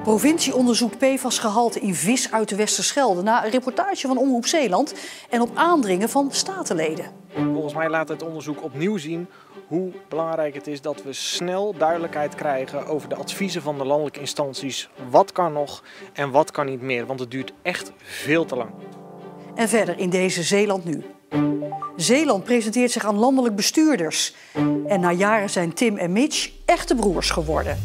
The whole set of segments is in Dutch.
Provincie onderzoekt PFAS-gehalte in vis uit de Westerschelde na een reportage van Omroep Zeeland en op aandringen van statenleden. Volgens mij laat het onderzoek opnieuw zien hoe belangrijk het is dat we snel duidelijkheid krijgen over de adviezen van de landelijke instanties. Wat kan nog en wat kan niet meer, want het duurt echt veel te lang. En verder in deze Zeeland Nu. Zeeland presenteert zich aan landelijk bestuurders. En na jaren zijn Tim en Mitch echte broers geworden.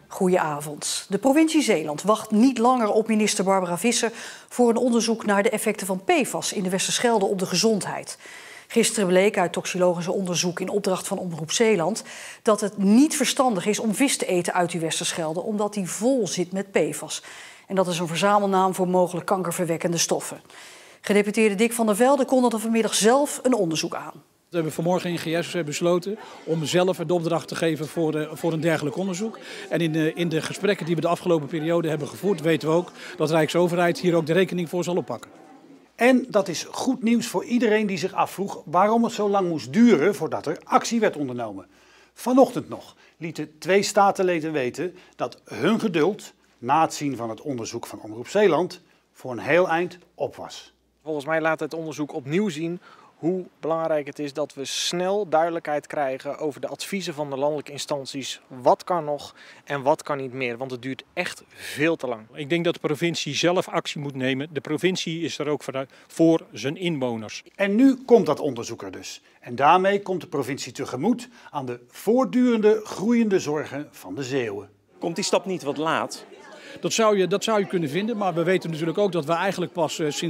Goedenavond. De provincie Zeeland wacht niet langer op minister Barbara Visser voor een onderzoek naar de effecten van PFAS in de Westerschelde op de gezondheid. Gisteren bleek uit toxicologisch onderzoek in opdracht van Omroep Zeeland dat het niet verstandig is om vis te eten uit die Westerschelde, omdat die vol zit met PFAS. En dat is een verzamelnaam voor mogelijk kankerverwekkende stoffen. Gedeputeerde Dick van der Velde kondigde vanmiddag zelf een onderzoek aan. We hebben vanmorgen in GS besloten om zelf de opdracht te geven voor een dergelijk onderzoek. En in de gesprekken die we de afgelopen periode hebben gevoerd, weten we ook dat de Rijksoverheid hier ook de rekening voor zal oppakken. En dat is goed nieuws voor iedereen die zich afvroeg waarom het zo lang moest duren voordat er actie werd ondernomen. Vanochtend nog lieten 2 statenleden weten dat hun geduld, na het zien van het onderzoek van Omroep Zeeland, voor een heel eind op was. Volgens mij laat het onderzoek opnieuw zien hoe belangrijk het is dat we snel duidelijkheid krijgen over de adviezen van de landelijke instanties. Wat kan nog en wat kan niet meer, want het duurt echt veel te lang. Ik denk dat de provincie zelf actie moet nemen. De provincie is er ook voor zijn inwoners. En nu komt dat onderzoek er dus. En daarmee komt de provincie tegemoet aan de voortdurende groeiende zorgen van de Zeeuwen. Komt die stap niet wat laat? Dat zou je kunnen vinden, maar we weten natuurlijk ook dat we eigenlijk pas sinds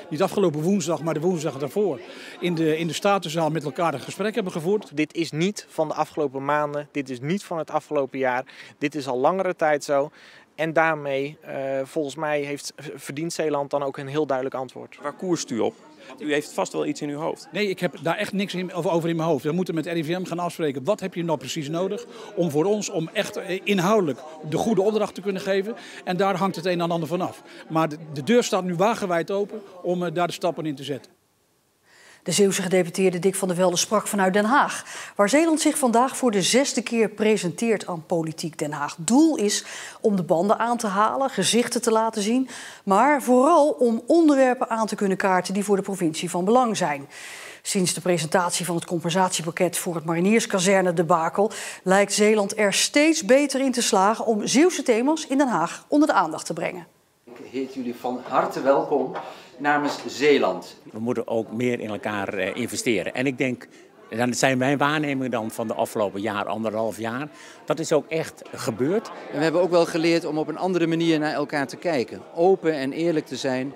niet afgelopen woensdag, maar de woensdag daarvoor in de Statenzaal met elkaar een gesprek hebben gevoerd. Dit is niet van de afgelopen maanden, dit is niet van het afgelopen jaar, dit is al langere tijd zo. En daarmee, volgens mij, verdient Zeeland dan ook een heel duidelijk antwoord. Waar koerst u op? U heeft vast wel iets in uw hoofd. Nee, ik heb daar echt niks over in mijn hoofd. We moeten met RIVM gaan afspreken. Wat heb je nou precies nodig om voor ons om echt inhoudelijk de goede opdracht te kunnen geven. En daar hangt het een en ander van af. Maar de deur staat nu wagenwijd open om daar de stappen in te zetten. De Zeeuwse gedeputeerde Dick van der Velde sprak vanuit Den Haag, waar Zeeland zich vandaag voor de 6e keer presenteert aan Politiek Den Haag. Doel is om de banden aan te halen, gezichten te laten zien, maar vooral om onderwerpen aan te kunnen kaarten die voor de provincie van belang zijn. Sinds de presentatie van het compensatiepakket voor het marinierskazerne debakel lijkt Zeeland er steeds beter in te slagen om Zeeuwse thema's in Den Haag onder de aandacht te brengen. Ik heet jullie van harte welkom namens Zeeland. We moeten ook meer in elkaar investeren. En ik denk, dat zijn mijn waarnemingen dan van de afgelopen jaar, 1,5 jaar. Dat is ook echt gebeurd. En we hebben ook wel geleerd om op een andere manier naar elkaar te kijken. Open en eerlijk te zijn,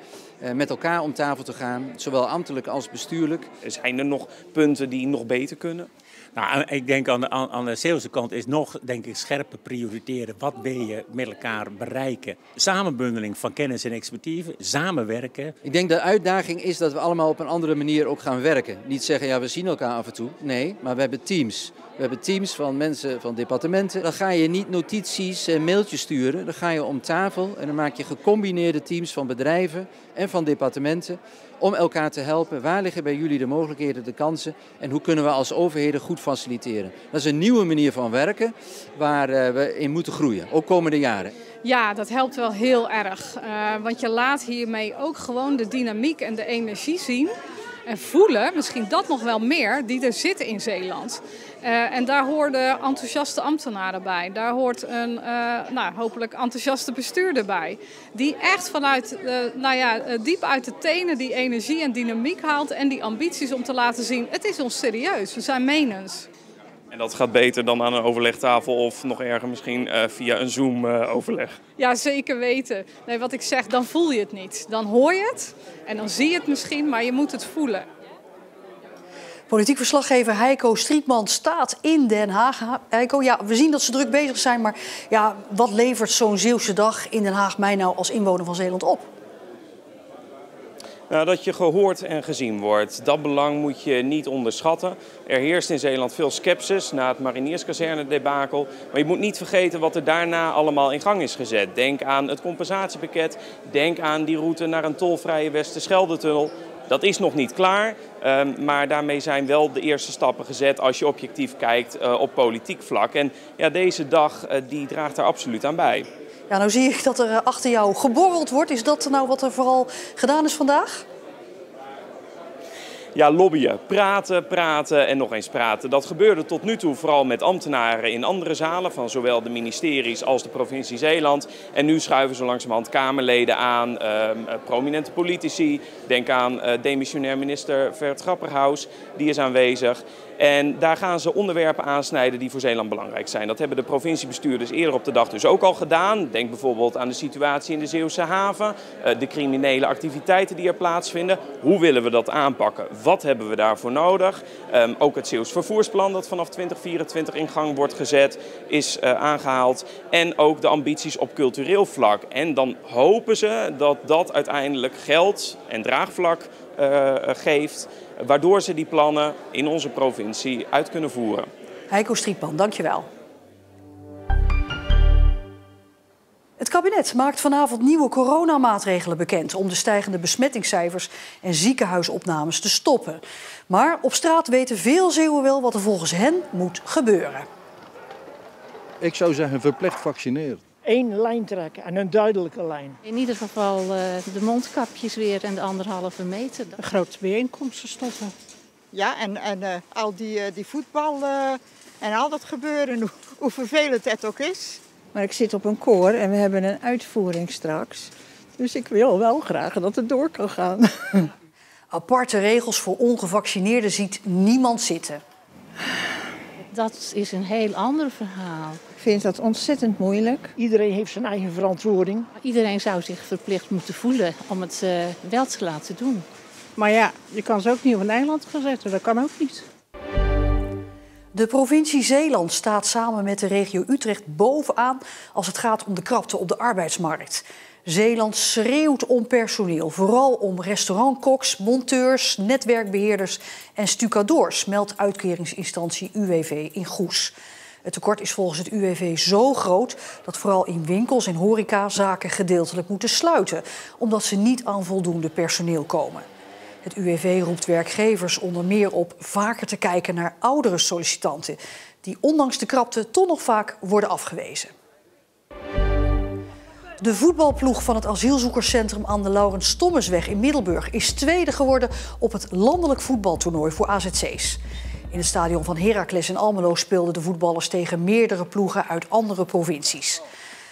met elkaar om tafel te gaan, zowel ambtelijk als bestuurlijk. Zijn er nog punten die nog beter kunnen? Nou, ik denk aan de Zeeuwse kant is nog, denk ik, scherper prioriteren. Wat wil je met elkaar bereiken? Samenbundeling van kennis en expertise, samenwerken. Ik denk de uitdaging is dat we allemaal op een andere manier ook gaan werken. Niet zeggen, ja, we zien elkaar af en toe. Nee, maar we hebben teams. We hebben teams van mensen van departementen. Dan ga je niet notities en mailtjes sturen. Dan ga je om tafel en dan maak je gecombineerde teams van bedrijven en van departementen om elkaar te helpen. Waar liggen bij jullie de mogelijkheden, de kansen en hoe kunnen we als overheden goed faciliteren? Dat is een nieuwe manier van werken waar we in moeten groeien, ook komende jaren. Ja, dat helpt wel heel erg. Want je laat hiermee ook gewoon de dynamiek en de energie zien en voelen, misschien dat nog wel meer, die er zitten in Zeeland. En daar hoorden enthousiaste ambtenaren bij. Daar hoort een hopelijk enthousiaste bestuurder bij. Die echt vanuit, diep uit de tenen die energie en dynamiek haalt en die ambities om te laten zien, het is ons serieus, we zijn menens. En dat gaat beter dan aan een overlegtafel of nog erger misschien via een Zoom-overleg? Ja, zeker weten. Nee, wat ik zeg, dan voel je het niet. Dan hoor je het en dan zie je het misschien, maar je moet het voelen. Politiek verslaggever Heiko Strietman staat in Den Haag. Heiko, ja, we zien dat ze druk bezig zijn, maar ja, wat levert zo'n Zeeuwse dag in Den Haag mij nou als inwoner van Zeeland op? Nou, dat je gehoord en gezien wordt, dat belang moet je niet onderschatten. Er heerst in Zeeland veel scepsis na het marinierskazerne debakel. Maar je moet niet vergeten wat er daarna allemaal in gang is gezet. Denk aan het compensatiepakket, denk aan die route naar een tolvrije Westerschelde-tunnel. Dat is nog niet klaar, maar daarmee zijn wel de eerste stappen gezet als je objectief kijkt op politiek vlak. En ja, deze dag die draagt daar absoluut aan bij. Ja, nou zie ik dat er achter jou geborreld wordt. Is dat nou wat er vooral gedaan is vandaag? Ja, lobbyen. Praten en nog eens praten. Dat gebeurde tot nu toe vooral met ambtenaren in andere zalen van zowel de ministeries als de provincie Zeeland. En nu schuiven zo langzamerhand Kamerleden aan, prominente politici. Denk aan demissionair minister Vert Grapperhaus, die is aanwezig. En daar gaan ze onderwerpen aansnijden die voor Zeeland belangrijk zijn. Dat hebben de provinciebestuurders eerder op de dag dus ook al gedaan. Denk bijvoorbeeld aan de situatie in de Zeeuwse haven, de criminele activiteiten die er plaatsvinden. Hoe willen we dat aanpakken? Wat hebben we daarvoor nodig? Ook het Zeeuws vervoersplan dat vanaf 2024 in gang wordt gezet is aangehaald. En ook de ambities op cultureel vlak. En dan hopen ze dat dat uiteindelijk geld en draagvlak geeft, waardoor ze die plannen in onze provincie uit kunnen voeren. Heiko Strietman, dankjewel. Het kabinet maakt vanavond nieuwe coronamaatregelen bekend om de stijgende besmettingscijfers en ziekenhuisopnames te stoppen. Maar op straat weten veel Zeeuwen wel wat er volgens hen moet gebeuren. Ik zou zeggen verplicht vaccineren. 1 lijn trekken en een duidelijke lijn. In ieder geval de mondkapjes weer en de 1,5 meter. Grote bijeenkomsten stoppen. Ja, en al die voetbal en al dat gebeuren, hoe vervelend het ook is. Maar ik zit op een koor en we hebben een uitvoering straks. Dus ik wil wel graag dat het door kan gaan. Aparte regels voor ongevaccineerden ziet niemand zitten. Dat is een heel ander verhaal. Ik vind dat ontzettend moeilijk. Iedereen heeft zijn eigen verantwoording. Iedereen zou zich verplicht moeten voelen om het wel te laten doen. Maar ja, je kan ze ook niet op een eiland gaan zetten. Dat kan ook niet. De provincie Zeeland staat samen met de regio Utrecht bovenaan als het gaat om de krapte op de arbeidsmarkt. Zeeland schreeuwt om personeel, vooral om restaurantkoks, monteurs, netwerkbeheerders en stucadoors, meldt uitkeringsinstantie UWV in Goes. Het tekort is volgens het UWV zo groot dat vooral in winkels en horecazaken gedeeltelijk moeten sluiten, omdat ze niet aan voldoende personeel komen. Het UWV roept werkgevers onder meer op vaker te kijken naar oudere sollicitanten, die ondanks de krapte toch nog vaak worden afgewezen. De voetbalploeg van het asielzoekerscentrum aan de Laurens Thomasweg in Middelburg is tweede geworden op het landelijk voetbaltoernooi voor AZC's. In het stadion van Heracles in Almelo speelden de voetballers tegen meerdere ploegen uit andere provincies.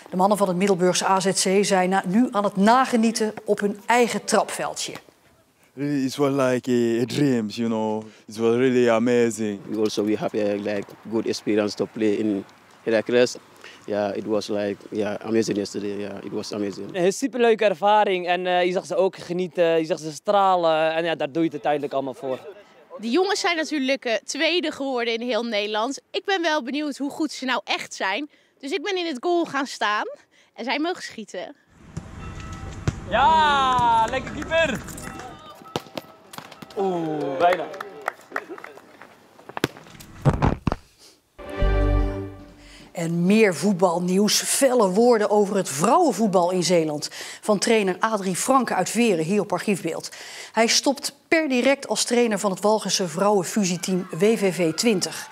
De mannen van het Middelburgse AZC zijn nu aan het nagenieten op hun eigen trapveldje. It was like a dream, you know. It was really amazing. We have a good experience to play in Heracles. Yeah, it was amazing yesterday. Yeah, it was amazing. Een superleuke ervaring en je zag ze ook genieten, je zag ze stralen en ja, daar doe je het uiteindelijk allemaal voor. De jongens zijn natuurlijk tweede geworden in heel Nederland. Ik ben wel benieuwd hoe goed ze nou echt zijn. Dus ik ben in het goal gaan staan en zij mogen schieten. Ja, lekker keeper! Oeh, bijna. En meer voetbalnieuws, felle woorden over het vrouwenvoetbal in Zeeland. Van trainer Adrie Franke uit Veren, hier op archiefbeeld. Hij stopt per direct als trainer van het Walgense vrouwenfusieteam WVV 20.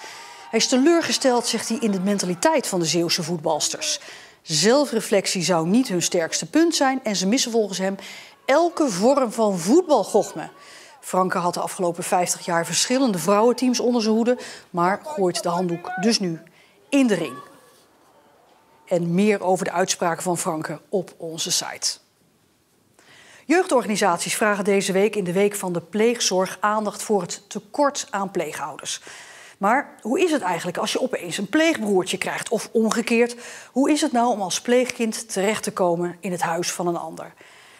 Hij is teleurgesteld, zegt hij, in de mentaliteit van de Zeeuwse voetbalsters. Zelfreflectie zou niet hun sterkste punt zijn en ze missen volgens hem elke vorm van voetbalgochme. Franke had de afgelopen 50 jaar verschillende vrouwenteams onder zijn hoede, maar gooit de handdoek dus nu in de ring. En meer over de uitspraken van Franke op onze site. Jeugdorganisaties vragen deze week in de Week van de Pleegzorg aandacht voor het tekort aan pleegouders. Maar hoe is het eigenlijk als je opeens een pleegbroertje krijgt of omgekeerd? Hoe is het nou om als pleegkind terecht te komen in het huis van een ander?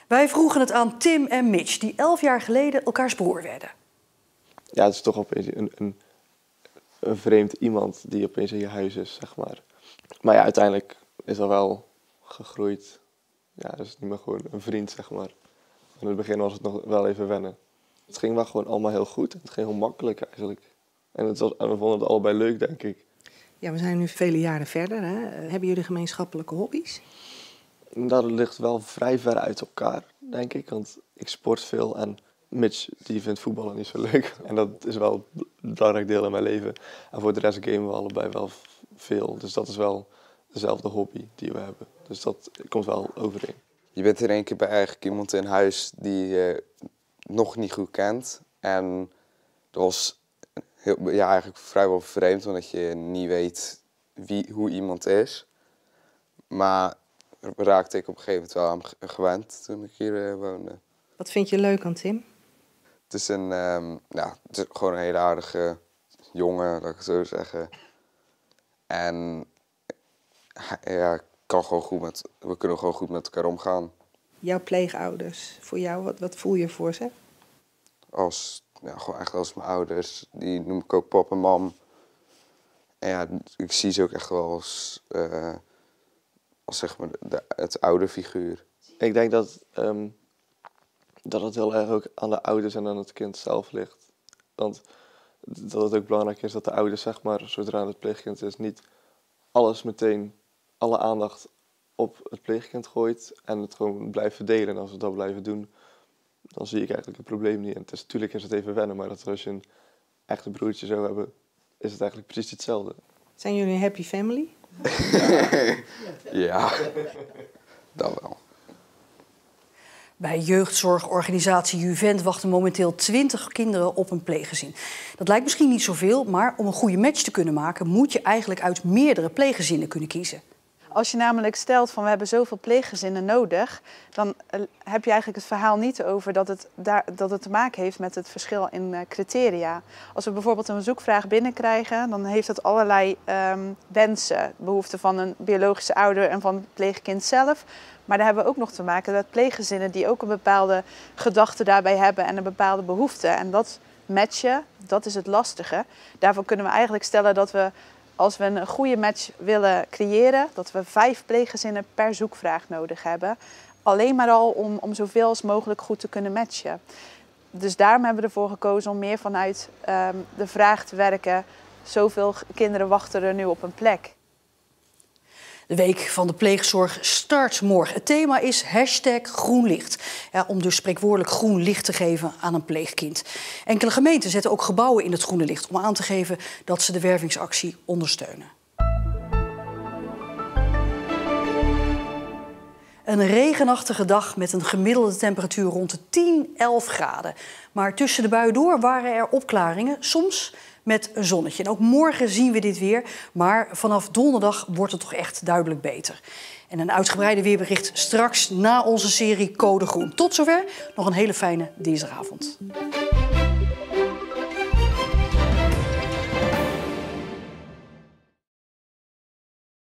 Wij vroegen het aan Tim en Mitch, die 11 jaar geleden elkaars broer werden. Ja, het is toch opeens een vreemd iemand die opeens in je huis is, zeg maar. Maar ja, uiteindelijk is dat wel gegroeid. Ja, dus het is niet meer gewoon een vriend, zeg maar. In het begin was het nog wel even wennen. Het ging wel gewoon allemaal heel goed. Het ging heel makkelijk eigenlijk. En we vonden het allebei leuk, denk ik. Ja, we zijn nu vele jaren verder. Hè? Hebben jullie gemeenschappelijke hobby's? Dat ligt wel vrij ver uit elkaar, denk ik. Want ik sport veel en Mitch die vindt voetballen niet zo leuk. En dat is wel een belangrijk deel in mijn leven. En voor de rest gamen we allebei wel veel. Dus dat is wel dezelfde hobby die we hebben. Dus dat komt wel overeen. Je bent in één keer bij eigenlijk iemand in huis die je nog niet goed kent. En dat was eigenlijk vrijwel vreemd, omdat je niet weet hoe iemand is. Maar raakte ik op een gegeven moment wel aan gewend toen ik hier woonde. Wat vind je leuk aan Tim? Het is het is gewoon een hele aardige jongen, laat ik het zo zeggen. En ja, we kunnen gewoon goed met elkaar omgaan. Jouw pleegouders, voor jou, wat voel je voor ze? Gewoon echt als mijn ouders. Die noem ik ook pap en mam. En ja, ik zie ze ook echt wel als zeg maar het oude figuur. Ik denk dat het heel erg ook aan de ouders en aan het kind zelf ligt. Want dat het ook belangrijk is dat de ouders, zeg maar, zodra het pleegkind is, niet alle aandacht op het pleegkind gooit en het gewoon blijft verdelen. En als we dat blijven doen, dan zie ik eigenlijk het probleem niet. En natuurlijk is het even wennen, maar dat als je een echte broertje zou hebben, is het eigenlijk precies hetzelfde. Zijn jullie een happy family? Ja, dat wel. Bij jeugdzorgorganisatie Juvent wachten momenteel 20 kinderen op een pleeggezin. Dat lijkt misschien niet zoveel, maar om een goede match te kunnen maken moet je eigenlijk uit meerdere pleeggezinnen kunnen kiezen. Als je namelijk stelt van we hebben zoveel pleeggezinnen nodig, dan heb je eigenlijk het verhaal niet over dat het te maken heeft met het verschil in criteria. Als we bijvoorbeeld een bezoekvraag binnenkrijgen, dan heeft dat allerlei wensen, behoeften van een biologische ouder en van het pleegkind zelf. Maar daar hebben we ook nog te maken met pleeggezinnen die ook een bepaalde gedachte daarbij hebben en een bepaalde behoefte. En dat matchen, dat is het lastige. Daarvoor kunnen we eigenlijk stellen dat we, als we een goede match willen creëren, dat we 5 pleeggezinnen per zoekvraag nodig hebben. Alleen maar al om zoveel als mogelijk goed te kunnen matchen. Dus daarom hebben we ervoor gekozen om meer vanuit de vraag te werken. Zoveel kinderen wachten er nu op een plek. De week van de pleegzorg start morgen. Het thema is #GroenLicht. Ja, om dus spreekwoordelijk groen licht te geven aan een pleegkind. Enkele gemeenten zetten ook gebouwen in het groene licht om aan te geven dat ze de wervingsactie ondersteunen. Een regenachtige dag met een gemiddelde temperatuur rond de 10-11 graden. Maar tussen de buien door waren er opklaringen, soms met een zonnetje. En ook morgen zien we dit weer, maar vanaf donderdag wordt het toch echt duidelijk beter. En een uitgebreide weerbericht straks na onze serie Code Groen. Tot zover, nog een hele fijne dinsdagavond.